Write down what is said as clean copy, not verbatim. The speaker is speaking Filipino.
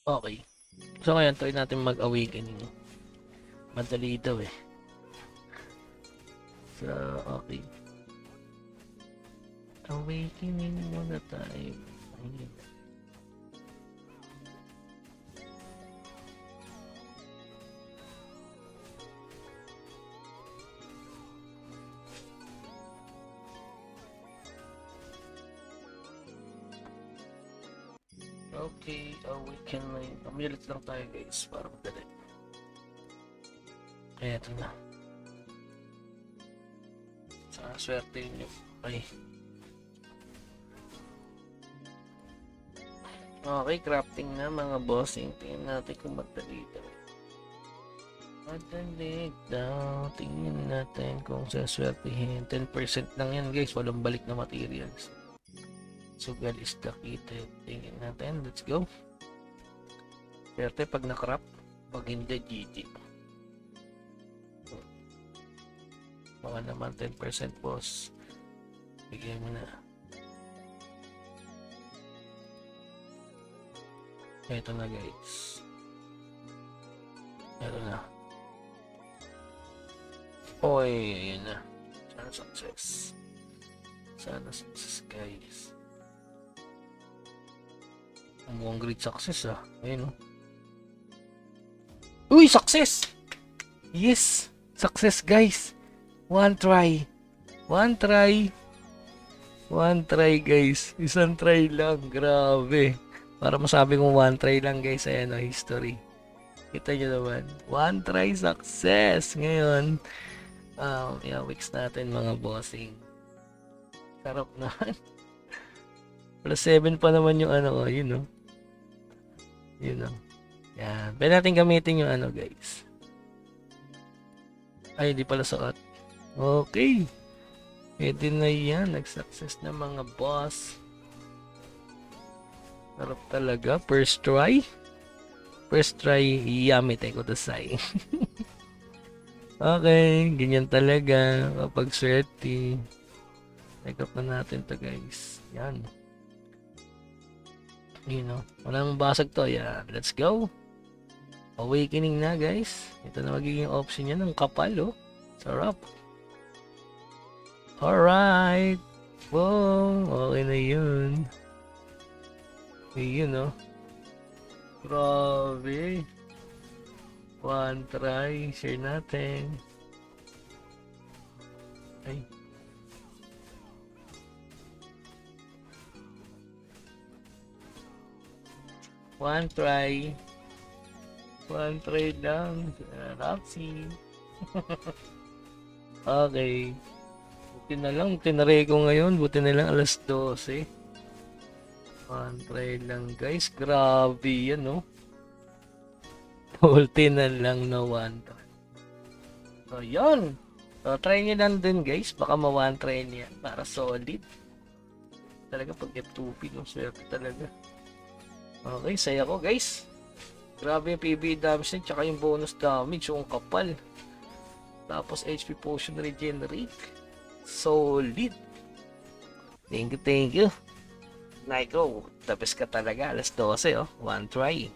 Okay. So ngayon, try natin mag-awakening. Madali daw eh. So, okay. Awakening muna tayo. Ayun. Okay, awakening. Umilit lang tayo guys, para madali. Eto na. Sana swerte nyo. Ay. Okay, crafting na mga bossing. Tingnan natin kung madali daw. Madali daw. Tingnan natin kung saswertihin. 10% lang yan guys. Walang balik na materials. Sugal is the key. Tingnan natin. Let's go. Swerte pag nakrap. Pag hindi, GG. Baka naman 10% boss. Bigyan mo na. Ito na guys. Ito na. Oy, ayun na. Sana success. Sana success guys. Mukhang great success ah. Ayun oh. Uy, success! Yes! Success guys! One try guys. Isang try lang. Grabe. Para masabi kong one try lang guys. Ayan o, history. Kita nyo naman. One try success. Ngayon, i-wix natin mga bossing. Sarap naman. Plus 7 pa naman yung ano. Yun o. Yun o. Yan. Pwede natin gamitin yung ano guys. Ay, hindi pala suot. Okay. Pwede na yan. Nag-success na mga boss. Sarap talaga. First try. First try. Yummy tayo kudasay. Okay. Ganyan talaga. Kapag swerte. Check up na natin to guys. Yan. You know. Walang basag to. Yan. Let's go. Awakening na guys. Ito na magiging option yan. Ang kapal oh. Sarap. Alright. Wow. Okay na yun. Ayun oh. Grabe. One try. Share natin. Ay. One try. One try lang. Roxy. Okay. Buti na lang. Tinry ko ngayon. Buti na lang alas 12. One try lang guys. Grabe yan no. Ulti na lang na one try. So yun. So try nyo lang din guys. Baka ma-one try niya. Para solid. Talaga pag F2P no. Swerte talaga. Okay. Saya ko guys. Grabe yung PB damage niya. Tsaka yung bonus damage. Yung kapal. Tapos HP potion regenerate. Solid. Thank you. Nico, tapos ka talaga. Alas 12 oh. One try.